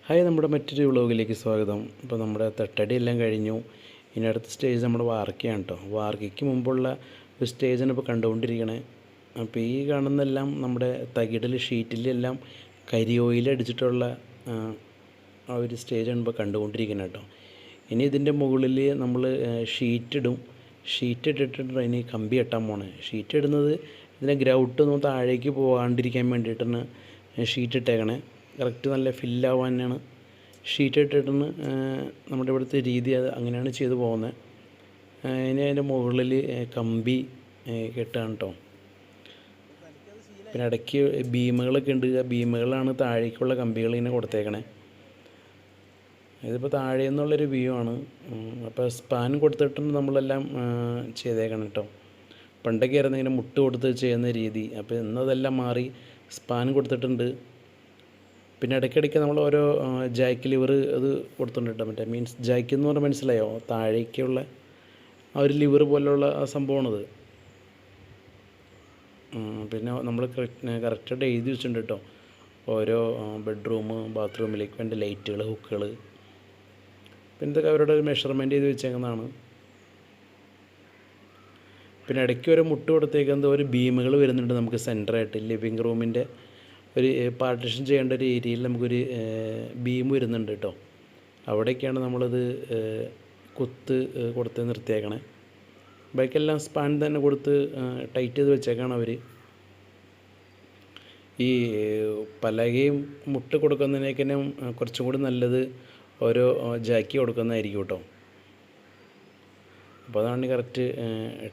Hi, നമ്മുടെ മറ്റൊരു വ്ളോഗിലേക്ക് സ്വാഗതം. ഇപ്പോൾ നമ്മുടെ തട്ടടി എല്ലാം കഴിഞ്ഞു. ഇനി അടുത്ത സ്റ്റേജ് നമ്മുടെ വാർക്കയാണ് കേട്ടോ. വാർക്കയ്ക്ക് മുമ്പുള്ള ഒരു സ്റ്റേജാണ് ഇപ്പോൾ കണ്ടുകൊണ്ടിരിക്കണേ. അപ്പോൾ ഈ കാണുന്നതെല്ലാം നമ്മുടെ തകിടിൽ ഷീറ്റിലെല്ലാം കരി ഓയിൽ അടിച്ചിട്ടുള്ള ആ ഒരു സ്റ്റേജാണ് ഇപ്പോൾ കണ്ടുകൊണ്ടിരിക്കുന്നത് കേട്ടോ. ഇനി ഇതിൻ്റെ മുകളിൽ നമ്മൾ ഷീറ്റ് ഇട്ടിട്ടുണ്ട്. ഇനി കമ്പി കെട്ടാൻ പോണേ. ഷീറ്റ് ഇടുന്നത് ഇതിൻ്റെ ഗ്രൗട്ടൊന്നും താഴേക്ക് പോകാണ്ടിരിക്കാൻ വേണ്ടിയിട്ടാണ് ഷീറ്റ് ഇട്ടേക്കണേ. കറക്റ്റ് നല്ല ഫില്ലാവാനാണ് ഷീറ്റ് ഇട്ടിട്ടാണ് നമ്മുടെ ഇവിടുത്തെ രീതി. അത് അങ്ങനെയാണ് ചെയ്തു പോകുന്നത്. ഇനി അതിൻ്റെ മുകളിൽ കമ്പി കെട്ടുകയാണ് കേട്ടോ. പിന്നെ ഇടയ്ക്ക് ബീമുകളൊക്കെ ഉണ്ട്. ആ ബീമുകളാണ് താഴേക്കുള്ള കമ്പികൾ ഇങ്ങനെ കൊടുത്തേക്കണേ. ഇതിപ്പോൾ താഴെ നിന്നുള്ളൊരു വ്യൂ ആണ്. അപ്പോൾ സ്പാൻ കൊടുത്തിട്ടാണ് നമ്മളെല്ലാം ചെയ്തേക്കണം കേട്ടോ. പണ്ടൊക്കെ ആയിരുന്നു ഇങ്ങനെ മുട്ട് കൊടുത്ത് ചെയ്യുന്ന രീതി. അപ്പോൾ ഇന്നതെല്ലാം മാറി സ്പാൻ കൊടുത്തിട്ടുണ്ട്. പിന്നെ ഇടയ്ക്കിടയ്ക്ക് നമ്മൾ ഓരോ ജാക്ക് ലിവർ അത് കൊടുത്തിട്ടുണ്ട് കേട്ടോ. മറ്റേ മീൻസ് ജാക്ക് എന്ന് പറഞ്ഞാൽ മനസ്സിലായോ? താഴേക്കുള്ള ആ ഒരു ലിവർ പോലുള്ള ആ സംഭവമാണത്. പിന്നെ നമ്മൾ കറക്റ്റായിട്ട് എഴുതി വെച്ചിട്ടുണ്ട് കേട്ടോ. ഓരോ ബെഡ്റൂം ബാത്റൂമിലേക്ക് വേണ്ട ലൈറ്റുകൾ, ഹുക്കുകൾ, പിന്നെ ഇതൊക്കെ അവരുടെ ഒരു മെഷർമെൻറ്റ് ചെയ്ത് വെച്ചേക്കുന്നതാണ്. പിന്നെ ഇടയ്ക്ക് ഒരു മുട്ട് കൊടുത്തേക്കുന്നത് ഒരു ബീമുകൾ വരുന്നുണ്ട് നമുക്ക് സെൻറ്ററായിട്ട്. ലിവിങ് റൂമിൻ്റെ ഒരു പാർട്ടീഷൻ ചെയ്യേണ്ട ഒരു ഏരിയയിൽ നമുക്കൊരു ബീം വരുന്നുണ്ട് കേട്ടോ. അവിടേക്കാണ് നമ്മളത് കുത്ത് കൊടുത്ത് നിർത്തിയേക്കണേ. ബാക്കിയെല്ലാം സ്പാൻ തന്നെ കൊടുത്ത് ടൈറ്റ് ചെയ്ത് വെച്ചേക്കാണ് അവർ. ഈ പലകയും മുട്ട് കൊടുക്കുന്നതിനേക്കാളും കുറച്ചും കൂടി നല്ലത് ഓരോ ജാക്കി കൊടുക്കുന്നതായിരിക്കും കേട്ടോ. അപ്പോൾ അതാണ് കറക്റ്റ്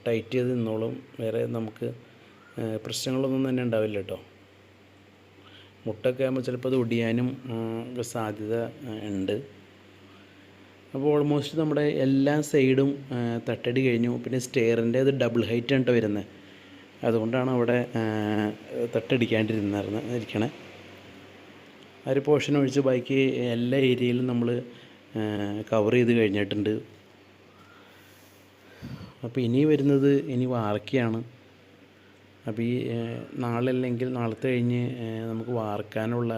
ടൈറ്റ് ചെയ്ത് നിന്നോളും. വേറെ നമുക്ക് പ്രശ്നങ്ങളൊന്നും തന്നെ ഉണ്ടാവില്ല കേട്ടോ. മുട്ടൊക്കെ ആകുമ്പോൾ ചിലപ്പോൾ അത് ഒടിയാനും സാധ്യത ഉണ്ട്. അപ്പോൾ ഓൾമോസ്റ്റ് നമ്മുടെ എല്ലാ സൈഡും തട്ടടി കഴിഞ്ഞു. പിന്നെ സ്റ്റെയറിൻ്റെ അത് ഡബിൾ ഹൈറ്റ് ആണ് വരുന്നത്. അതുകൊണ്ടാണ് അവിടെ തട്ടടിക്കാണ്ടിരിക്കണേ. ആ ഒരു പോർഷൻ ഒഴിച്ച് ബാക്കി എല്ലാ ഏരിയയിലും നമ്മൾ കവർ ചെയ്ത് കഴിഞ്ഞിട്ടുണ്ട്. അപ്പോൾ ഇനി വരുന്നത് വാർക്കയാണ്. അപ്പോൾ ഈ നാളെ അല്ലെങ്കിൽ നാളത്തെ കഴിഞ്ഞ് നമുക്ക് വാർക്കാനുള്ള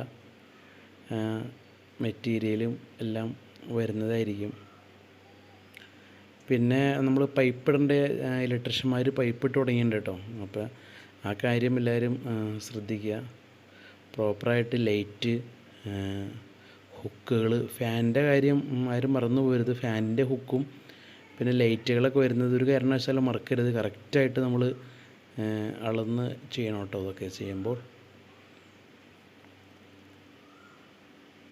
മെറ്റീരിയലും എല്ലാം വരുന്നതായിരിക്കും. പിന്നെ നമ്മൾ പൈപ്പ് ഇടേണ്ട ഇലക്ട്രീഷ്യന്മാർ പൈപ്പ് ഇട്ട് തുടങ്ങിയിട്ടുണ്ട് കേട്ടോ. അപ്പോൾ ആ കാര്യം എല്ലാവരും ശ്രദ്ധിക്കുക. പ്രോപ്പറായിട്ട് ലൈറ്റ്, ഹുക്കുകൾ, ഫാനിൻ്റെ കാര്യം ആരും മറന്നു പോകരുത്. ഫാനിൻ്റെ ഹുക്കും പിന്നെ ലൈറ്റുകളൊക്കെ വരുന്നത് ഒരു കാരണവശാലും മറക്കരുത്. കറക്റ്റായിട്ട് നമ്മൾ അളന്ന് ചെയ്യണം കേട്ടോ. അതൊക്കെ ചെയ്യുമ്പോൾ